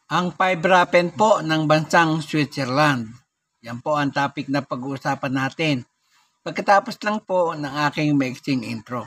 Ang Fibrapen po ng bansang Switzerland. Yan po ang topic na pag-uusapan natin. Pagkatapos lang po ng aking maiksing intro.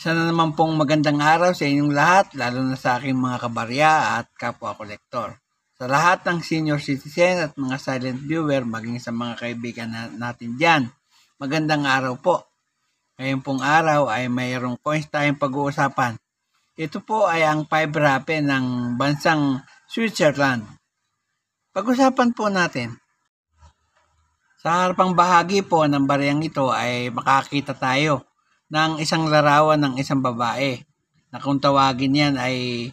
Sana naman pong magandang araw sa inyong lahat, lalo na sa aking mga kabarya at kapwa kolektor. Sa lahat ng senior citizen at mga silent viewer, maging sa mga kaibigan natin dyan, magandang araw po. Ngayon pong araw ay mayroong points tayong pag-uusapan. Ito po ay ang Fibrapen ng bansang Switzerland. Pag-usapan po natin. Sa harapang bahagi po ng bariyang ito ay makakita tayo ng isang larawan ng isang babae na kung tawagin yan ay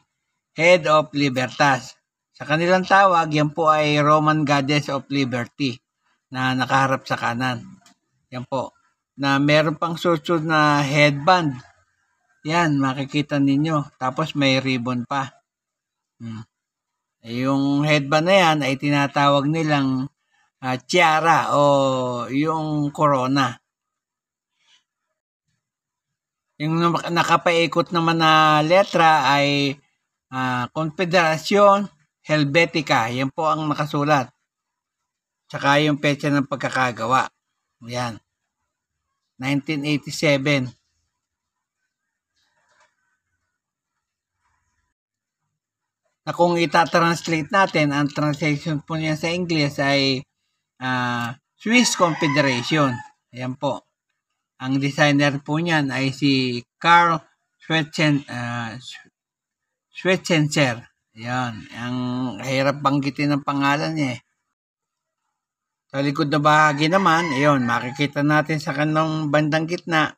Head of Libertas. Sa kanilang tawag, yan po ay Roman Goddess of Liberty na nakaharap sa kanan. Yan po. Na meron pang susunod na headband. Yan, makikita ninyo. Tapos may ribbon pa. Yung headband na yan ay tinatawag nilang tiara o yung corona. Yung nakapaikot naman na letra ay Confederación Helvetica. Yan po ang nakasulat. Tsaka yung petsa ng pagkakagawa. Yan. 1987. Na kung itatranslate natin, ang translation po niya sa English ay Swiss Confederation. Ayan po. Ang designer po niyan ay si Karl Schwetzenser. Ayan. Ang hirap banggitin ng pangalan niya. Sa likod na bahagi naman, ayun, makikita natin sa kanyang bandang gitna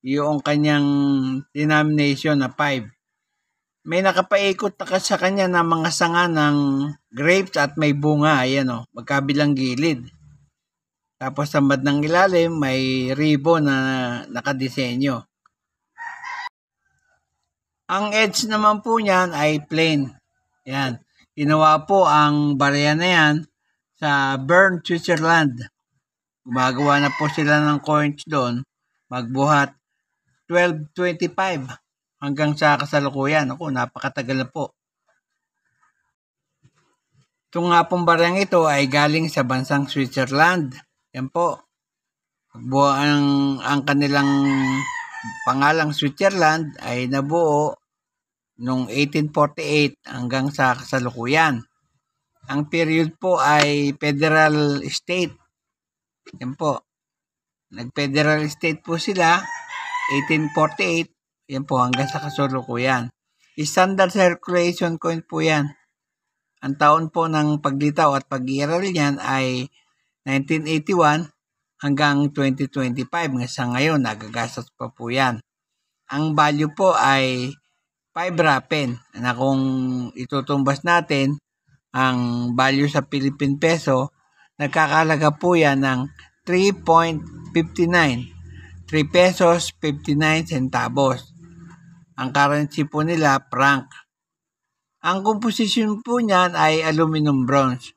yung kanyang denomination na 5. May nakapaikot na sa kanya na mga sanga ng grapes at may bunga. Ayan o, magkabilang gilid. Tapos sa bandang ilalim, may ribbon na nakadisenyo. Ang edge naman po niyan ay plain. Yan. Ginawa po ang barya na yan sa Bern, Switzerland. Gumagawa na po sila ng coins doon. Magbuhat 1225 hanggang sa kasalukuyan. Ako, napakatagal na po. Ito nga pong baryang ito ay galing sa bansang Switzerland. Yan po. Ang kanilang pangalang Switzerland ay nabuo noong 1848 hanggang sa kasalukuyan. Ang period po ay federal state. Yan po. Nag-federal state po sila 1848. Yan po hanggang sa kasalukuyan. Standard circulation coin po yan. Ang taon po ng paglitaw at pag-iiral niyan ay 1981 hanggang 2025. Sa ngayon, nagagastos pa po yan. Ang value po ay Fibrapen na kung itutumbas natin ang value sa Philippine peso, nagkakalaga po yan ng 3.59. 3 pesos 59 centavos. Ang currency po nila, franc. Ang composition po niyan ay aluminum bronze.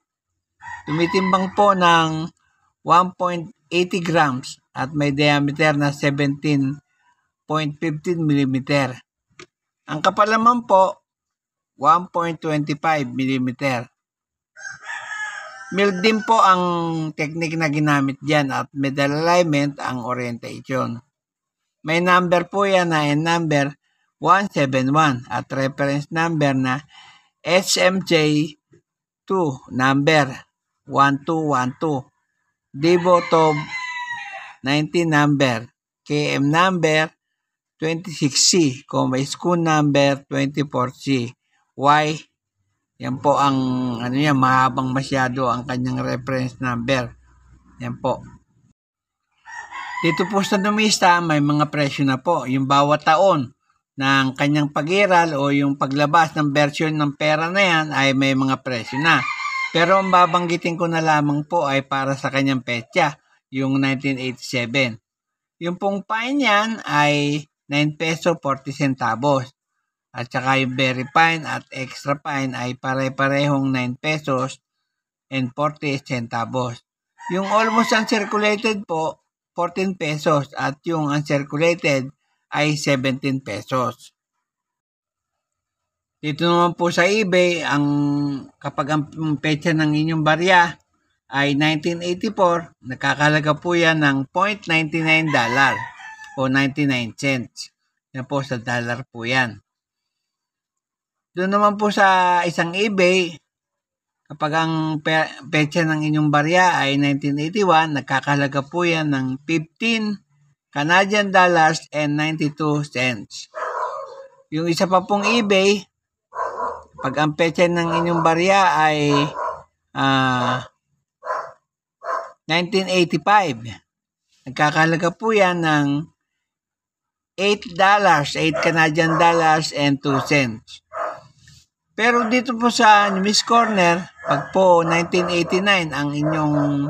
Tumitimbang po ng 1.80 grams at may diameter na 17.15 mm. Ang kapal naman po, 1.25 mm. Milled din po ang technique na ginamit dyan at medal alignment ang orientation. May number po yan na number 171 at reference number na SMJ2 number 1212. Devoto 19 number. KM number 26C. May school number 24C. Y. Yan po ang mahabang masyado ang kanyang reference number. Yan po. Dito po sa numista, may mga presyo na po. Yung bawat taon ng kanyang pag-iral o yung paglabas ng version ng pera na yan ay may mga presyo na. Pero ang babanggitin ko na lamang po ay para sa kanyang petsa, yung 1987. Yung pong fine yan ay 9 peso 40 centavos. At saka yung very fine at extra fine ay pare-parehong 9 pesos and 40 centavos. Yung almost uncirculated po, 14 pesos at yung uncirculated ay 17 pesos. Dito naman po sa eBay, kapag ang petsa ng inyong barya ay 1984, nakakalaga po yan ng $0.99 o 99 cents. Yan po sa dollar po yan. Doon naman po sa isang eBay, kapag ang petsa ng inyong barya ay 1981, nakakalaga po yan ng 15 Canadian dollars and 92 cents. Yung isa pa pong eBay, pag ang petsa ng inyong barya ay 1985, nagkakalaga po yan ng $8, 8 Canadian dollars and 2 cents. Pero dito po sa Miss Corner, pag po 1989 ang inyong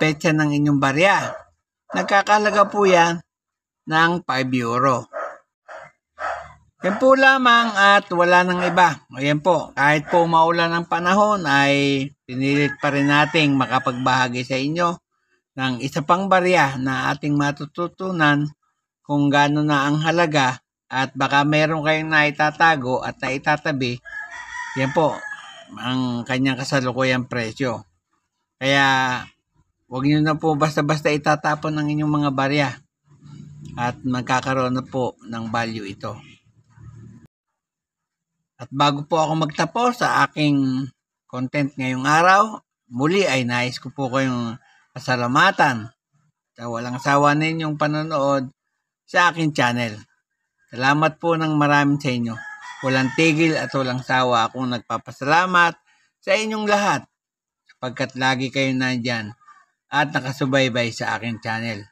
petsa ng inyong barya, nagkakalaga po yan ng 5 euro. Yan po lamang at wala nang iba. Ayan po, kahit po maulan ng panahon ay pinilit pa rin nating makapagbahagi sa inyo ng isa pang barya na ating matututunan kung gaano na ang halaga at baka meron kayong naitatago at naitatabi. Yan po, ang kanyang kasalukuyang presyo. Kaya huwag nyo na po basta-basta itatapon ng inyong mga barya at magkakaroon na po ng value ito. At bago po ako magtapos sa aking content ngayong araw, muli ay nais ko po kayong pasalamatan sa walang sawa ninyong panonood sa aking channel. Salamat po ng marami sa inyo. Walang tigil at walang sawa akong nagpapasalamat sa inyong lahat sapagkat lagi kayo nandyan at nakasubaybay sa aking channel.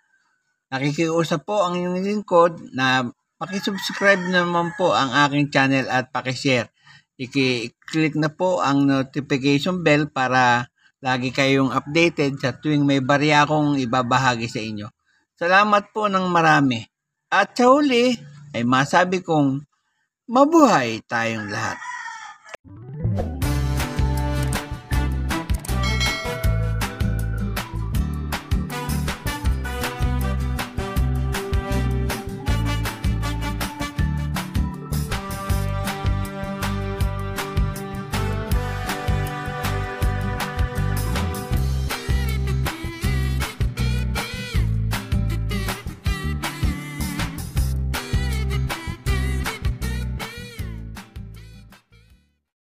Nakikiusap po ang inyong lingkod na pakisubscribe naman po ang aking channel at pakishare. I-click na po ang notification bell para lagi kayong updated sa tuwing may barya akong ibabahagi sa inyo. Salamat po ng marami. At sa huli ay masabi kong mabuhay tayong lahat.